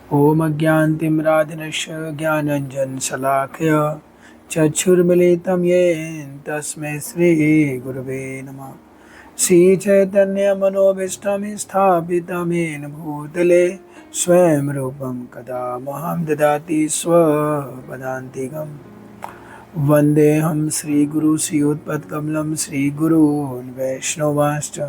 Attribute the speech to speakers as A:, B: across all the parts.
A: ॐ अज्ञानतिमिरान्धस्य ज्ञानाञ्जनशलाकया चक्षुर्मिलितं येन तस्मै श्रीगुरवे नमः। श्रीचैतन्यमनोभीष्टं स्थापितं येन भूतले स्वयं रूपं कदा मह्यं ददाति स्वपदान्तिकम्। वन्देऽहं श्रीगुरु श्रीयुतपत्कमलं श्रीगुरून् वैष्णवांश्च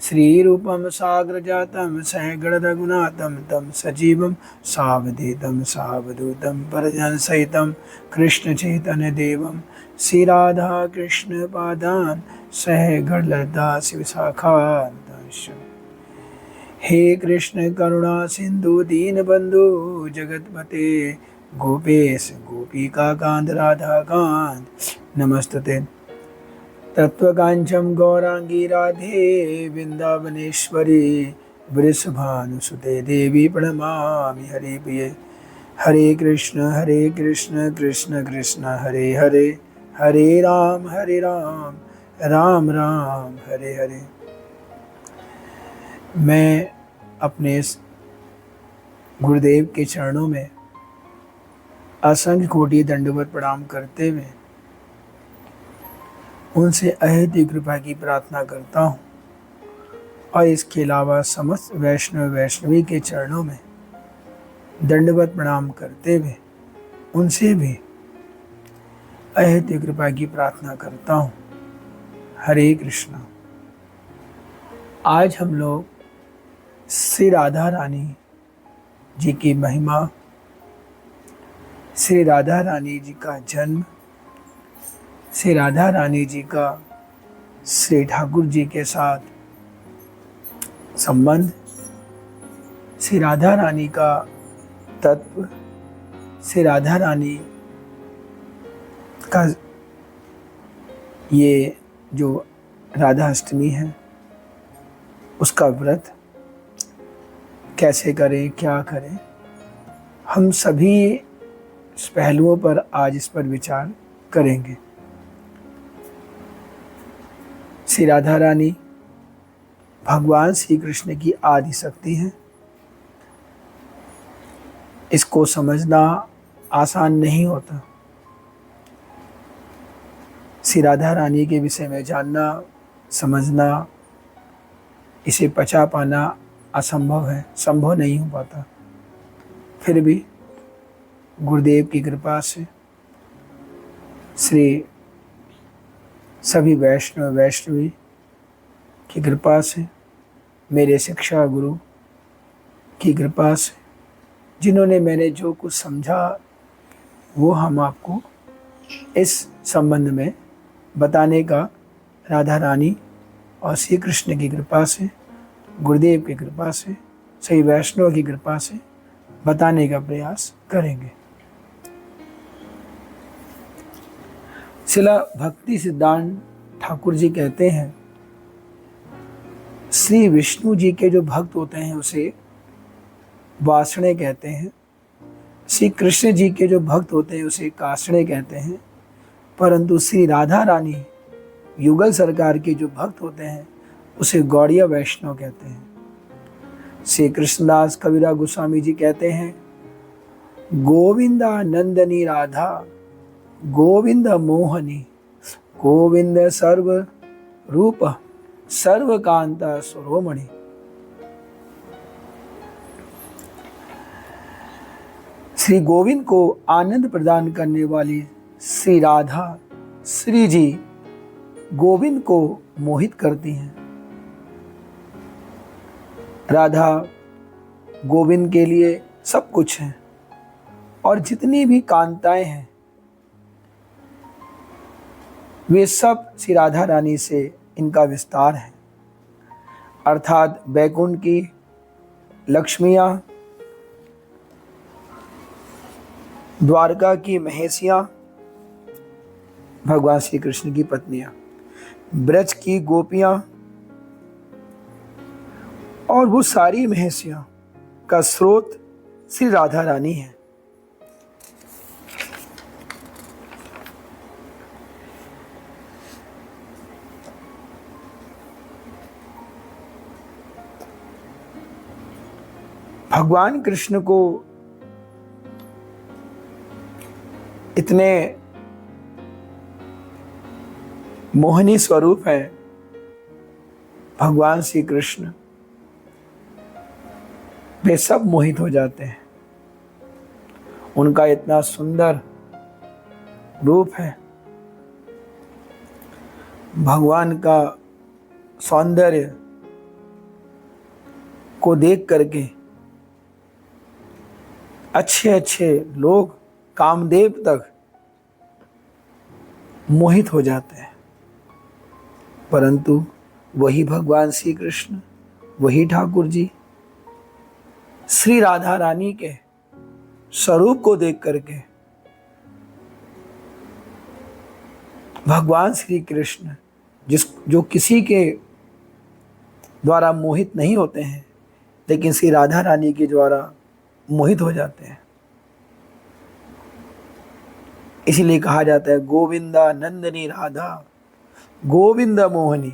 A: श्रीरूपं साग्रजातं सहगणरघुनाथं तं सजीवं सावधूतं सावधूतं परिजनसहितं कृष्णचैतन्यदेवं श्रीराधाकृष्णपादान् सहगणललिता शिवशाखान्तांश्च। हे कृष्ण करुणा सिंधु दीनबंधु जगतपते गोपेश गोपिकाकांत राधाकांत नमस्तते। तत्वकांचन गौरांगी राधे वृंदावनेश्वरी वृषभानुसुते देवी प्रणमामि हरिप्रिये। हरे कृष्ण कृष्ण कृष्ण हरे हरे, हरे राम राम राम हरे हरे। मैं अपने इस गुरुदेव के चरणों में असंख्य कोटि दंडवत प्रणाम करते हुए उनसे अहेतु कृपा की प्रार्थना करता हूँ और इसके अलावा समस्त वैष्णव वैष्णवी के चरणों में दंडवत प्रणाम करते हुए उनसे भी अहेतु कृपा की प्रार्थना करता हूँ। हरे कृष्णा। आज हम लोग श्री राधा रानी जी की महिमा, श्री राधा रानी जी का जन्म, श्री राधा रानी जी का श्री ठाकुर जी के साथ संबंध, श्री राधा रानी का तत्व, श्री राधा रानी का ये जो राधा अष्टमी है उसका व्रत कैसे करें, क्या करें, हम सभी इस पहलुओं पर आज इस पर विचार करेंगे। श्री राधा रानी भगवान श्री कृष्ण की आदि शक्ति है। इसको समझना आसान नहीं होता। श्री राधा रानी के विषय में जानना, समझना, इसे पचा पाना असंभव है, संभव नहीं हो पाता। फिर भी गुरुदेव की कृपा से, श्री सभी वैष्णव वैष्णवी की कृपा से, मेरे शिक्षा गुरु की कृपा से, जिन्होंने मैंने जो कुछ समझा वो हम आपको इस संबंध में बताने का राधा रानी और श्री कृष्ण की कृपा से, गुरुदेव की कृपा से, सही वैष्णव की कृपा से बताने का प्रयास करेंगे। शिला भक्ति सिद्धांत ठाकुर जी कहते हैं, श्री विष्णु जी के जो भक्त होते हैं उसे वासणे कहते हैं, श्री कृष्ण जी के जो भक्त होते हैं उसे कासणे कहते हैं, परंतु श्री राधा रानी युगल सरकार के जो भक्त होते हैं उसे गौड़िया वैष्णव कहते हैं। श्री कृष्णदास कबीरा गोस्वामी जी कहते हैं, गोविंदा नंदनी राधा गोविंद मोहनी गोविंद सर्व रूप सर्व कांता सुरोमणि। श्री गोविंद को आनंद प्रदान करने वाली श्री राधा श्री जी गोविंद को मोहित करती हैं। राधा गोविंद के लिए सब कुछ है और जितनी भी कांताएं हैं वे सब श्री राधा रानी से इनका विस्तार है। अर्थात बैकुंठ की लक्ष्मियां, द्वारका की महेशियां भगवान श्री कृष्ण की पत्नियां, ब्रज की गोपियां और वो सारी महेशियां का स्रोत श्री राधा रानी है। भगवान कृष्ण को इतने मोहनी स्वरूप हैं भगवान श्री कृष्ण, वे सब मोहित हो जाते हैं। उनका इतना सुंदर रूप है, भगवान का सौंदर्य को देख करके अच्छे अच्छे लोग, कामदेव तक मोहित हो जाते हैं। परंतु वही भगवान श्री कृष्ण, वही ठाकुर जी श्री राधा रानी के स्वरूप को देख करके भगवान श्री कृष्ण जो किसी के द्वारा मोहित नहीं होते हैं, लेकिन श्री राधा रानी के द्वारा मोहित हो जाते हैं। इसीलिए कहा जाता है गोविंदा नंदनी राधा गोविंद मोहनी,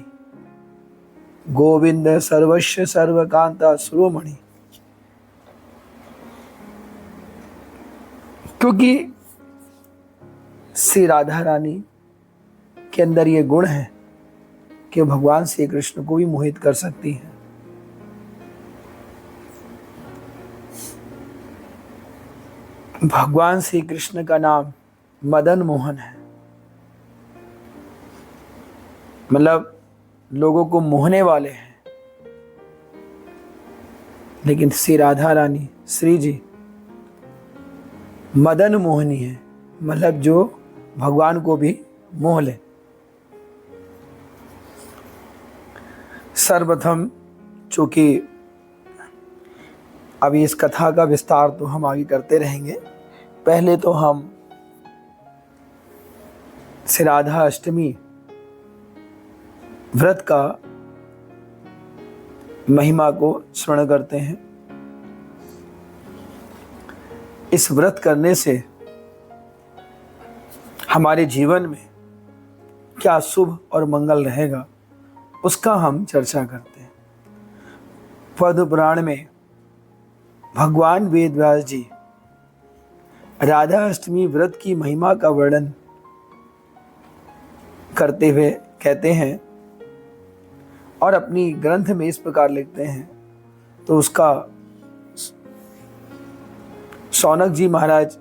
A: गोविंद सर्वस्व सर्वकांता शिरोमणि। क्योंकि श्री राधा रानी के अंदर ये गुण है कि भगवान श्री कृष्ण को भी मोहित कर सकती है। भगवान श्री कृष्ण का नाम मदन मोहन है, मतलब लोगों को मोहने वाले हैं। लेकिन श्री राधा रानी, श्री जी मदन मोहनी है, मतलब जो भगवान को भी मोह ले। सर्वप्रथम, चूंकि अभी इस कथा का विस्तार तो हम आगे करते रहेंगे, पहले तो हम श्री राधा अष्टमी व्रत का महिमा को स्मरण करते हैं। इस व्रत करने से हमारे जीवन में क्या शुभ और मंगल रहेगा, उसका हम चर्चा करते हैं। पद्म पुराण में भगवान वेद व्यास जी राधा अष्टमी व्रत की महिमा का वर्णन करते हुए कहते हैं और अपनी ग्रंथ में इस प्रकार लिखते हैं, तो उसका शौनक जी महाराज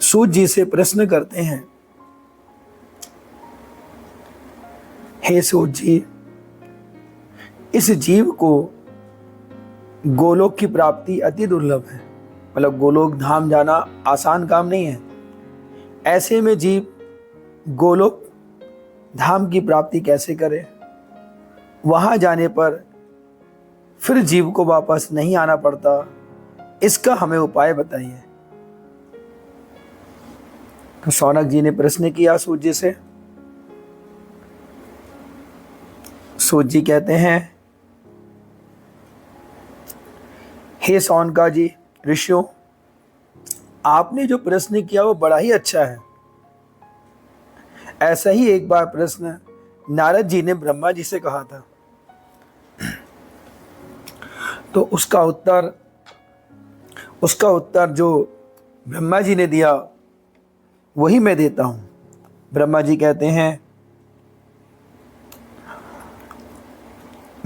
A: सूत जी से प्रश्न करते हैं, हे सूत जी, इस जीव को गोलोक की प्राप्ति अति दुर्लभ है, मतलब गोलोक धाम जाना आसान काम नहीं है। ऐसे में जीव गोलोक धाम की प्राप्ति कैसे करे? वहां जाने पर फिर जीव को वापस नहीं आना पड़ता, इसका हमें उपाय बताइए। तो शौनक जी ने प्रश्न किया सूत जी से। सूत जी कहते हैं, हे शौनका जी, ऋषियों, आपने जो प्रश्न किया वो बड़ा ही अच्छा है। ऐसा ही एक बार प्रश्न नारद जी ने ब्रह्मा जी से कहा था, तो उसका उत्तर जो ब्रह्मा जी ने दिया वही मैं देता हूं। ब्रह्मा जी कहते हैं,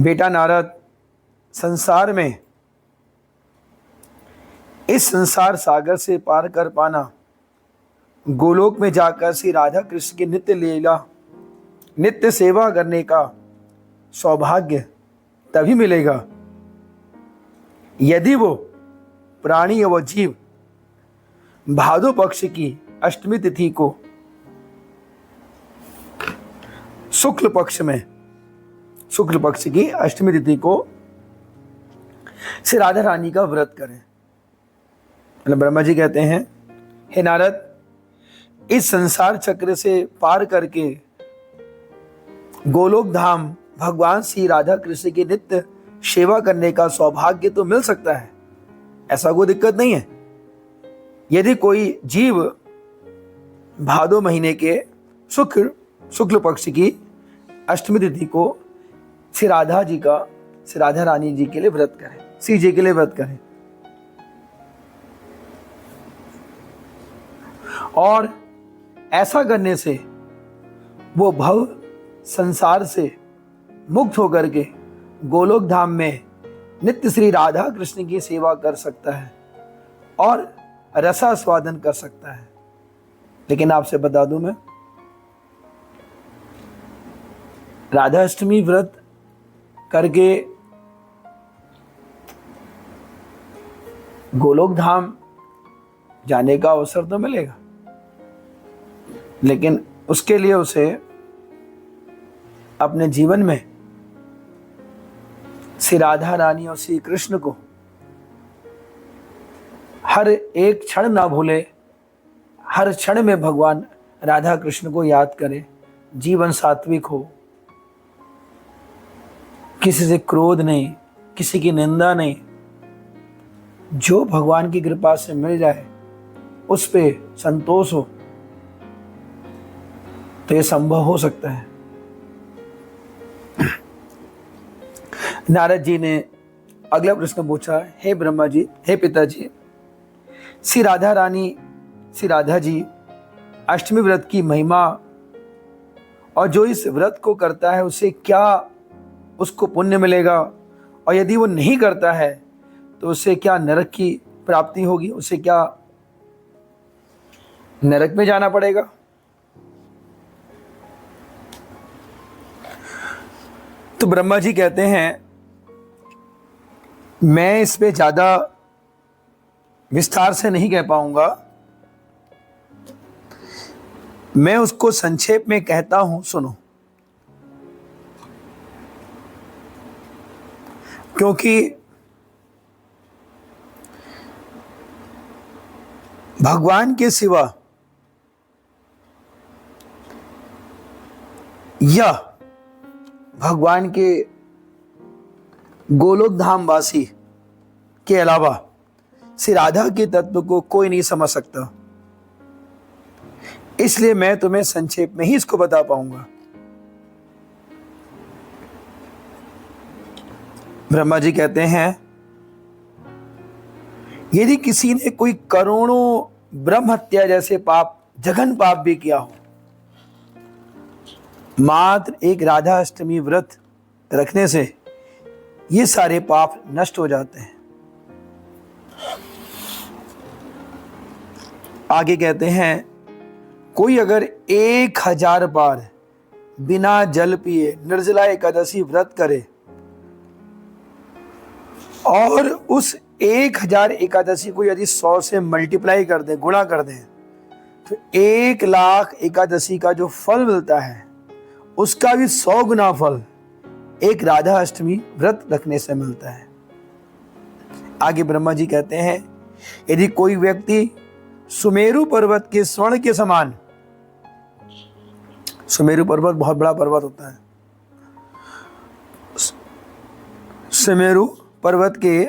A: बेटा नारद, संसार में इस संसार सागर से पार कर पाना, गोलोक में जाकर श्री राधा कृष्ण की नित्य लीला, नित्य सेवा करने का सौभाग्य तभी मिलेगा यदि वो प्राणी व जीव भादो पक्ष की अष्टमी तिथि को शुक्ल पक्ष की अष्टमी तिथि को श्री राधा रानी का व्रत करें। मतलब ब्रह्मा जी कहते हैं, हे नारद, इस संसार चक्र से पार करके गोलोक धाम भगवान श्री राधा कृष्ण की नित्य सेवा करने का सौभाग्य तो मिल सकता है, ऐसा कोई दिक्कत नहीं है। यदि कोई जीव भादो महीने के शुक्ल पक्ष की अष्टमी तिथि को श्री राधा जी का श्री राधा रानी जी के लिए व्रत करें, श्री जी के लिए व्रत करें। और ऐसा करने से वो भव संसार से मुक्त होकर के गोलोक धाम में नित्य श्री राधा कृष्ण की सेवा कर सकता है और रसास्वादन कर सकता है। लेकिन आपसे बता दूं, मैं राधाष्टमी व्रत करके गोलोक धाम जाने का अवसर तो मिलेगा, लेकिन उसके लिए उसे अपने जीवन में श्री राधा रानी और श्री कृष्ण को हर एक क्षण ना भूले, हर क्षण में भगवान राधा कृष्ण को याद करे, जीवन सात्विक हो, किसी से क्रोध नहीं, किसी की निंदा नहीं। जो भगवान की कृपा से मिल जाए उस पे संतोष हो, तो ये संभव हो सकता है। नारद जी ने अगला प्रश्न पूछा, हे ब्रह्मा जी, हे पिताजी, श्री राधा रानी, श्री राधा जी अष्टमी व्रत की महिमा और जो इस व्रत को करता है उसे क्या उसको पुण्य मिलेगा, और यदि वो नहीं करता है तो उसे क्या नरक की प्राप्ति होगी, उसे क्या नरक में जाना पड़ेगा? तो ब्रह्मा जी कहते हैं, मैं इस पे ज्यादा विस्तार से नहीं कह पाऊंगा, मैं उसको संक्षेप में कहता हूं, सुनो। क्योंकि भगवान के सिवा या भगवान के गोलोक धाम वासी के अलावा श्री राधा के तत्व को कोई नहीं समझ सकता। इसलिए मैं तुम्हें संक्षेप में ही इसको बता पाऊंगा। ब्रह्मा जी कहते हैं, यदि किसी ने कोई करोड़ों ब्रह्म हत्या जैसे पाप, जघन पाप भी किया हो, मात्र एक राधा अष्टमी व्रत रखने से ये सारे पाप नष्ट हो जाते हैं। आगे कहते हैं, कोई अगर 1000 बार बिना जल पिए निर्जला एकादशी व्रत करे और उस 1000 एकादशी को यदि 100 से मल्टीप्लाई कर दें, गुणा कर दें, तो 1,00,000 एकादशी का जो फल मिलता है उसका भी 100 गुना फल एक राधा अष्टमी व्रत रखने से मिलता है। आगे ब्रह्मा जी कहते हैं, यदि कोई व्यक्ति सुमेरु पर्वत के स्वर्ण के समान, सुमेरु पर्वत बहुत बड़ा पर्वत होता है, सुमेरु पर्वत के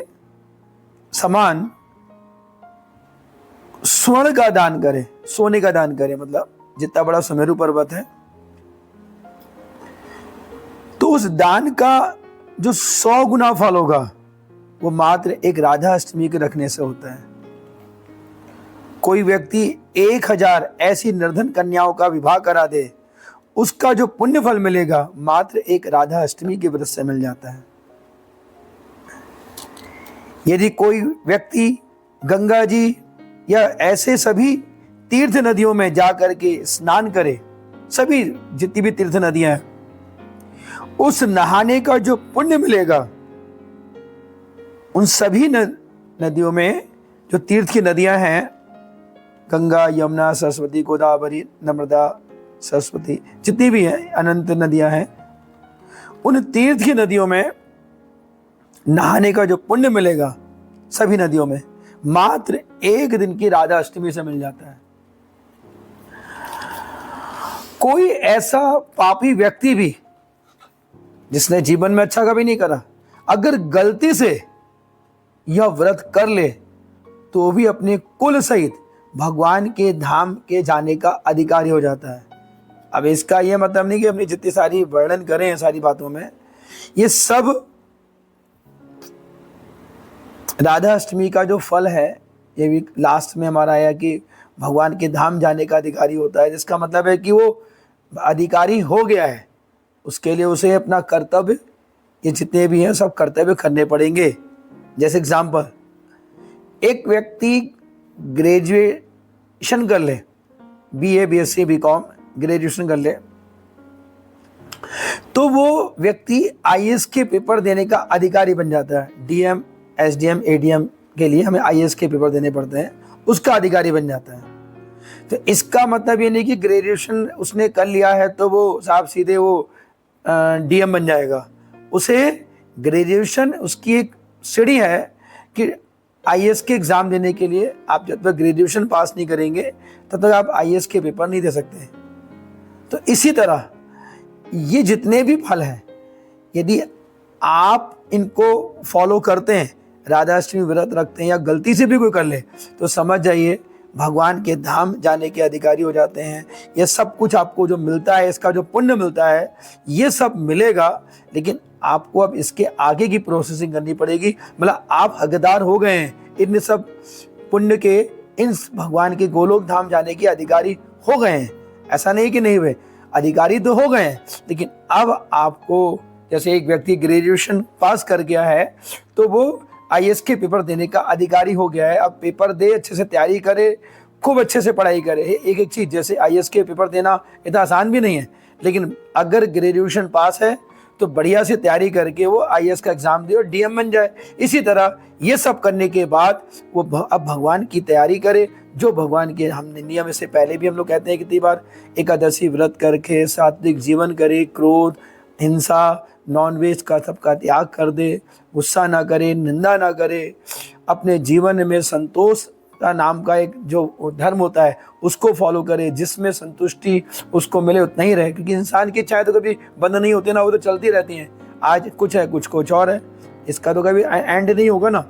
A: समान स्वर्ण का दान करे, सोने का दान करे, मतलब जितना बड़ा सुमेरु पर्वत है, तो उस दान का जो 100 गुना फल होगा वो मात्र एक राधा अष्टमी के रखने से होता है। कोई व्यक्ति 1000 ऐसी निर्धन कन्याओं का विवाह करा दे, उसका जो पुण्य फल मिलेगा मात्र एक राधा अष्टमी के व्रत से मिल जाता है। यदि कोई व्यक्ति गंगा जी या ऐसे सभी तीर्थ नदियों में जाकर के स्नान करे, सभी जितनी भी तीर्थ नदियां हैं, उस नहाने का जो पुण्य मिलेगा, उन सभी नदियों में जो तीर्थ की नदियां हैं, गंगा, यमुना, सरस्वती, गोदावरी, नर्मदा, सरस्वती, जितनी भी हैं अनंत नदियां हैं, उन तीर्थ की नदियों में नहाने का जो पुण्य मिलेगा सभी नदियों में मात्र एक दिन की राधा अष्टमी से मिल जाता है। कोई ऐसा पापी व्यक्ति भी जिसने जीवन में अच्छा कभी नहीं करा, अगर गलती से यह व्रत कर ले तो भी अपने कुल सहित भगवान के धाम के जाने का अधिकारी हो जाता है। अब इसका यह मतलब नहीं कि अपनी जितनी सारी वर्णन करें सारी बातों में, ये सब राधा अष्टमी का जो फल है, ये भी लास्ट में हमारा आया कि भगवान के धाम जाने का अधिकारी होता है, जिसका मतलब है कि वो अधिकारी हो गया है, उसके लिए उसे अपना कर्तव्य, ये जितने भी हैं सब कर्तव्य करने पड़ेंगे। जैसे एग्जाम्पल, एक व्यक्ति ग्रेजुएशन कर ले, BA BSc BCom ग्रेजुएशन कर ले, तो वो व्यक्ति IAS के पेपर देने का अधिकारी बन जाता है। DM SDM ADM के लिए हमें IAS के पेपर देने पड़ते हैं, उसका अधिकारी बन जाता है। तो इसका मतलब ये नहीं कि ग्रेजुएशन उसने कर लिया है तो वो साहब सीधे वो DM बन जाएगा। उसे ग्रेजुएशन उसकी एक सीढ़ी है कि IAS के एग्ज़ाम देने के लिए आप जब तक ग्रेजुएशन पास नहीं करेंगे तब तक आप IAS के पेपर नहीं दे सकते। तो इसी तरह ये जितने भी फल हैं, यदि आप इनको फॉलो करते हैं, राधा अष्टमी व्रत रखते हैं या गलती से भी कोई कर ले, तो समझ जाइए भगवान के धाम जाने के अधिकारी हो जाते हैं। ये सब कुछ आपको जो मिलता है, इसका जो पुण्य मिलता है, ये सब मिलेगा, लेकिन आपको अब इसके आगे की प्रोसेसिंग करनी पड़ेगी। मतलब आप हकदार हो गए हैं इन सब पुण्य के, इन भगवान के गोलोक धाम जाने के अधिकारी हो गए हैं, ऐसा नहीं कि नहीं हुए, अधिकारी तो हो गए हैं। लेकिन अब आपको, जैसे एक व्यक्ति ग्रेजुएशन पास कर गया है तो वो IAS के पेपर देने का अधिकारी हो गया है। अब पेपर दे, अच्छे से तैयारी करे, खूब अच्छे से पढ़ाई करे। एक एक चीज़, जैसे IAS के पेपर देना इतना आसान भी नहीं है, लेकिन अगर ग्रेजुएशन पास है तो बढ़िया से तैयारी करके वो IAS का एग्ज़ाम दे और DM बन जाए। इसी तरह ये सब करने के बाद वो अब भगवान की तैयारी करे, जो भगवान के हमने नियम, इससे पहले भी हम लोग कहते हैं कितनी बार, एकादशी व्रत करके सात्विक जीवन करे, क्रोध हिंसा नॉनवेज का सबका त्याग कर दे, गुस्सा ना करे, निंदा ना करे, अपने जीवन में संतोष का नाम का एक जो धर्म होता है उसको फॉलो करे, जिसमें संतुष्टि उसको मिले उतना ही रहे। क्योंकि इंसान की इच्छाएं तो कभी बंद नहीं होती ना, वो तो चलती रहती हैं। आज कुछ है, कुछ और है, इसका तो कभी एंड नहीं होगा ना।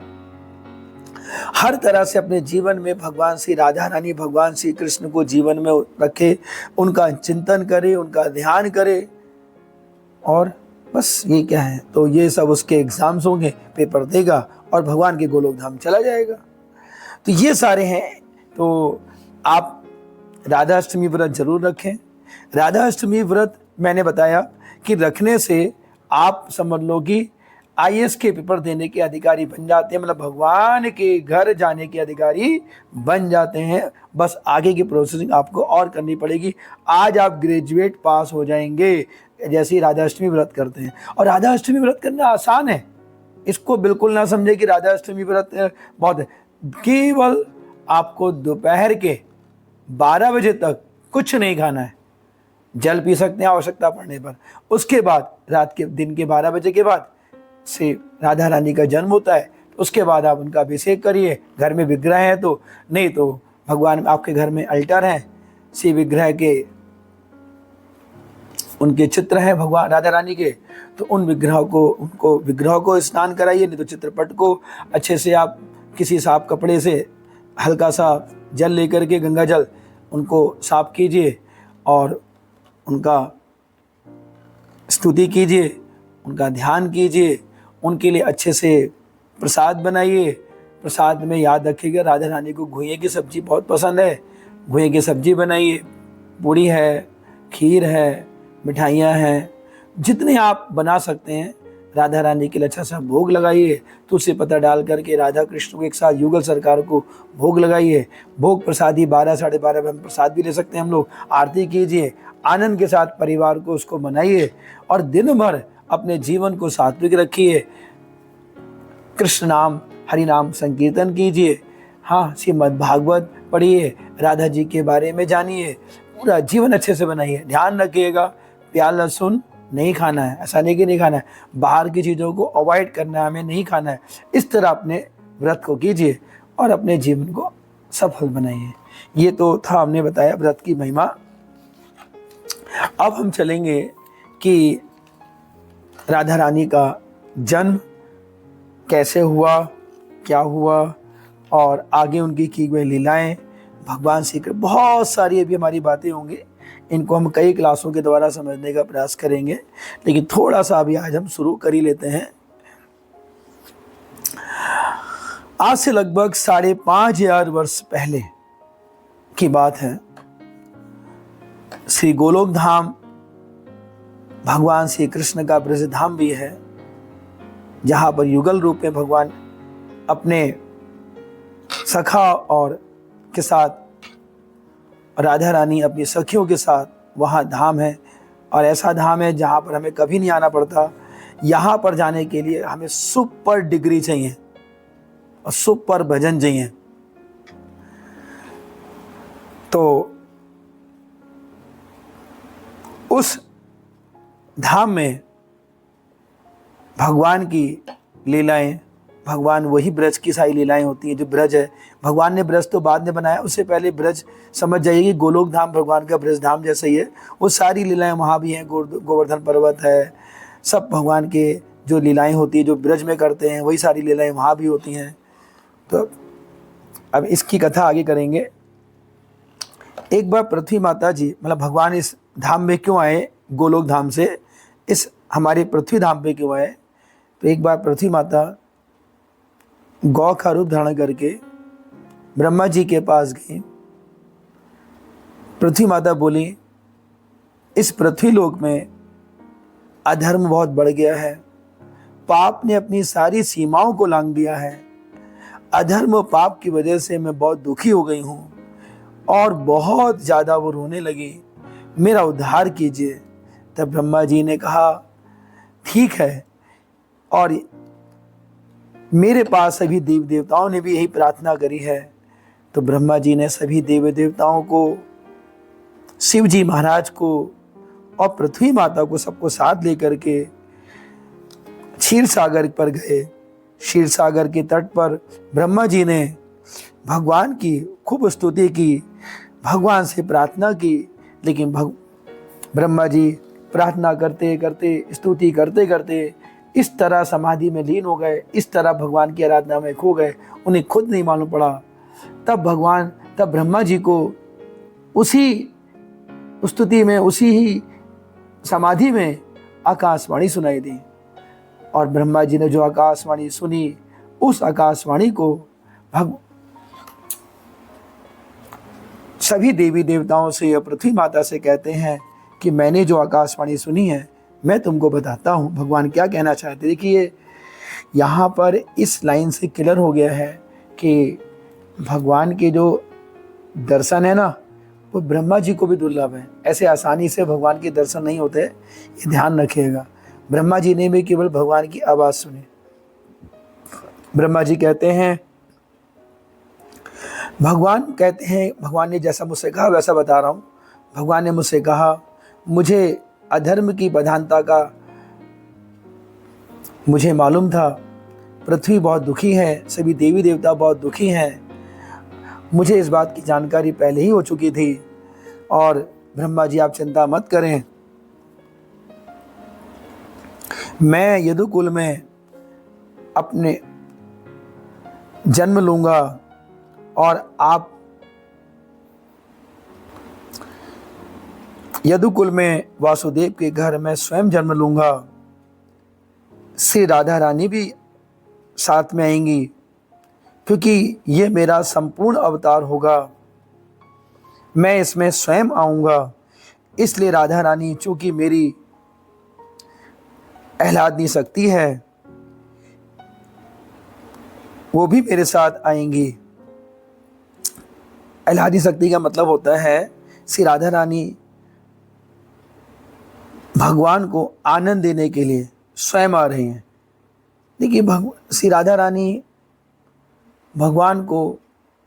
A: हर तरह से अपने जीवन में भगवान श्री राधा रानी, भगवान श्री कृष्ण को जीवन में रखे, उनका चिंतन करे, उनका ध्यान करे, और बस ये क्या है, तो ये सब उसके एग्जाम्स होंगे, पेपर देगा और भगवान के गोलोक धाम चला जाएगा। तो ये सारे हैं। तो आप राधा अष्टमी व्रत जरूर रखें। राधा अष्टमी व्रत मैंने बताया कि रखने से आप समझ लो कि IAS के पेपर देने के अधिकारी बन जाते हैं, मतलब भगवान के घर जाने के अधिकारी बन जाते हैं। बस आगे की प्रोसेसिंग आपको और करनी पड़ेगी। आज आप ग्रेजुएट पास हो जाएंगे जैसे ही राधा अष्टमी व्रत करते हैं। और राधा अष्टमी व्रत करना आसान है, इसको बिल्कुल ना समझे कि राधा अष्टमी व्रत बहुत है। केवल आपको दोपहर के 12 बजे तक कुछ नहीं खाना है, जल पी सकते हैं आवश्यकता पड़ने पर। उसके बाद रात के दिन के 12 बजे के बाद से राधा रानी का जन्म होता है, उसके बाद आप उनका अभिषेक करिए। घर में विग्रह है तो, नहीं तो भगवान आपके घर में अल्टर है, श्री विग्रह के उनके चित्र हैं भगवान राधा रानी के, तो उन विग्रहों को स्नान कराइए, नहीं तो चित्रपट को अच्छे से आप किसी साफ कपड़े से हल्का सा जल लेकर के, गंगा जल, उनको साफ कीजिए और उनका स्तुति कीजिए, उनका ध्यान कीजिए, उनके लिए अच्छे से प्रसाद बनाइए। प्रसाद में याद रखिएगा राधा रानी को घुइयाँ की सब्जी बहुत पसंद है, घुइयाँ की सब्जी बनाइए, पूड़ी है, खीर है, मिठाइयाँ हैं, जितने आप बना सकते हैं राधा रानी के लिए अच्छा सा भोग लगाइए। तुलसी पत्ता डाल करके राधा कृष्ण को एक साथ युगल सरकार को भोग लगाइए। भोग प्रसादी 12 साढ़े 12 में हम प्रसाद भी ले सकते हैं हम लोग। आरती कीजिए, आनंद के साथ परिवार को उसको मनाइए और दिन भर अपने जीवन को सात्विक रखिए। कृष्ण नाम हरि नाम संकीर्तन कीजिए। हाँ, श्रीमद् भागवत पढ़िए, राधा जी के बारे में जानिए, पूरा जीवन अच्छे से बनाइए। ध्यान रखिएगा प्याज लहसुन नहीं खाना है, ऐसा नहीं कि नहीं खाना है, बाहर की चीज़ों को अवॉइड करना है, हमें नहीं खाना है। इस तरह अपने व्रत को कीजिए और अपने जीवन को सफल बनाइए। ये तो था, हमने बताया व्रत की महिमा। अब हम चलेंगे कि राधा रानी का जन्म कैसे हुआ, क्या हुआ, और आगे उनकी की गई लीलाएं, भगवान श्री कृष्ण, बहुत सारी अभी हमारी बातें होंगी। इनको हम कई क्लासों के द्वारा समझने का प्रयास करेंगे, लेकिन थोड़ा सा अभी आज हम शुरू कर ही लेते हैं। आज से लगभग 5,500 वर्ष पहले की बात है। श्री गोलोक धाम भगवान श्री कृष्ण का ब्रज धाम भी है, जहां पर युगल रूप में भगवान अपने सखा और के साथ, राधा रानी अपनी सखियों के साथ वहाँ धाम है। और ऐसा धाम है जहाँ पर हमें कभी नहीं आना पड़ता। यहाँ पर जाने के लिए हमें सुपर डिग्री चाहिए और सुपर भजन चाहिए। तो उस धाम में भगवान की लीलाएं, भगवान वही ब्रज की सारी लीलाएं होती हैं जो ब्रज है। भगवान ने ब्रज तो बाद में बनाया, उससे पहले ब्रज समझ जाइए कि गोलोक धाम भगवान का ब्रज धाम जैसा ही है। वो सारी लीलाएं वहाँ भी हैं। गोवर्धन पर्वत है, सब भगवान के जो लीलाएं होती है जो ब्रज में करते हैं वही सारी लीलाएं वहाँ भी होती हैं। तो अब इसकी कथा आगे करेंगे। एक बार पृथ्वी माता जी, मतलब भगवान इस धाम में क्यों आए, गोलोक धाम से इस हमारे पृथ्वी धाम पे क्यों आए। तो एक बार पृथ्वी माता गौ का रूप धारण करके ब्रह्मा जी के पास गई। पृथ्वी माता बोली, इस पृथ्वी लोक में अधर्म बहुत बढ़ गया है, पाप ने अपनी सारी सीमाओं को लांघ दिया है। अधर्म और पाप की वजह से मैं बहुत दुखी हो गई हूँ और बहुत ज़्यादा वो रोने लगी, मेरा उद्धार कीजिए। तब ब्रह्मा जी ने कहा, ठीक है, और मेरे पास सभी देव देवताओं ने भी यही प्रार्थना करी है। तो ब्रह्मा जी ने सभी देव देवताओं को, शिव जी महाराज को और पृथ्वी माता को, सबको साथ लेकर के क्षीर सागर पर गए। क्षीर सागर के तट पर ब्रह्मा जी ने भगवान की खूब स्तुति की, भगवान से प्रार्थना की। लेकिन ब्रह्मा जी प्रार्थना करते करते, स्तुति करते करते इस तरह समाधि में लीन हो गए, इस तरह भगवान की आराधना में खो गए, उन्हें खुद नहीं मालूम पड़ा। तब ब्रह्मा जी को उसी स्तुति में, उसी ही समाधि में आकाशवाणी सुनाई दी। और ब्रह्मा जी ने जो आकाशवाणी सुनी, उस आकाशवाणी को सभी देवी देवताओं से या पृथ्वी माता से कहते हैं कि मैंने जो आकाशवाणी सुनी है मैं तुमको बताता हूँ भगवान क्या कहना चाहते। देखिए यहाँ पर इस लाइन से क्लियर हो गया है कि भगवान के जो दर्शन है ना, वो ब्रह्मा जी को भी दुर्लभ है। ऐसे आसानी से भगवान के दर्शन नहीं होते, ये ध्यान रखिएगा। ब्रह्मा जी ने भी केवल भगवान की आवाज़ सुनी। ब्रह्मा जी कहते हैं, भगवान ने जैसा मुझसे कहा वैसा बता रहा हूँ। भगवान ने मुझसे कहा, मुझे अधर्म की प्रधानता का मुझे मालूम था। पृथ्वी बहुत दुखी है, सभी देवी देवता बहुत दुखी हैं। मुझे इस बात की जानकारी पहले ही हो चुकी थी। और ब्रह्मा जी आप चिंता मत करें, मैं यदुकुल में अपने जन्म लूँगा और आप यदुकुल में वासुदेव के घर में स्वयं जन्म लूँगा। श्री राधा रानी भी साथ में आएंगी, क्योंकि ये मेरा संपूर्ण अवतार होगा। मैं इसमें स्वयं आऊँगा, इसलिए राधा रानी चूँकि मेरी आह्लादनी शक्ति है, वो भी मेरे साथ आएंगी। आह्लादनी शक्ति का मतलब होता है श्री राधा रानी भगवान को आनंद देने के लिए स्वयं आ रही हैं। देखिए श्री राधा रानी भगवान को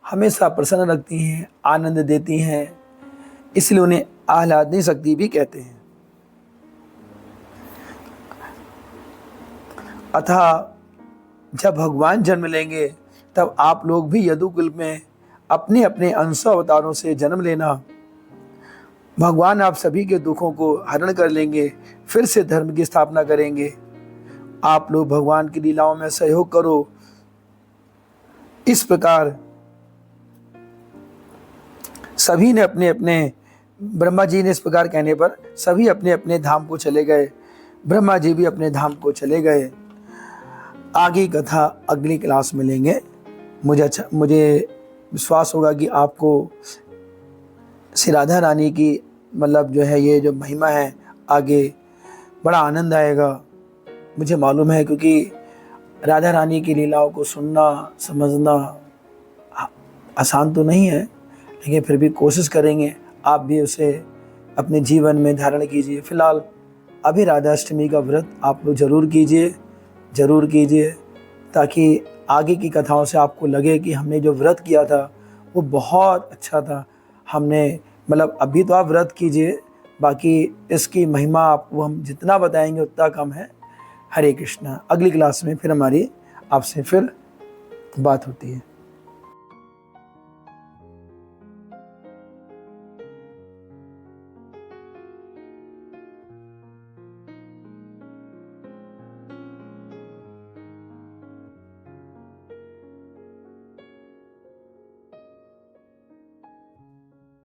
A: हमेशा प्रसन्न रखती हैं, आनंद देती हैं, इसलिए उन्हें आह्लादनी शक्ति भी कहते हैं। अतः जब भगवान जन्म लेंगे तब आप लोग भी यदुकुल में अपने अपने अंश अवतारों से जन्म लेना। भगवान आप सभी के दुखों को हरण कर लेंगे, फिर से धर्म की स्थापना करेंगे। आप लोग भगवान की लीलाओं में सहयोग करो। इस प्रकार सभी ने अपने अपने, ब्रह्मा जी ने इस प्रकार कहने पर सभी अपने अपने धाम को चले गए। ब्रह्मा जी भी अपने धाम को चले गए। आगे कथा अगली क्लास में लेंगे। मुझे विश्वास होगा कि आपको श्री राधा रानी की मतलब जो है ये जो महिमा है आगे बड़ा आनंद आएगा। मुझे मालूम है, क्योंकि राधा रानी की लीलाओं को सुनना समझना आसान तो नहीं है, लेकिन फिर भी कोशिश करेंगे। आप भी उसे अपने जीवन में धारण कीजिए। फिलहाल अभी राधाष्टमी का व्रत आप लोग ज़रूर कीजिए, ताकि आगे की कथाओं से आपको लगे कि हमने जो व्रत किया था वो बहुत अच्छा था। हमने मतलब अभी तो आप व्रत कीजिए, बाकी इसकी महिमा आपको हम जितना बताएंगे उतना कम है। हरे कृष्णा। अगली क्लास में फिर हमारी आपसे फिर बात होती है।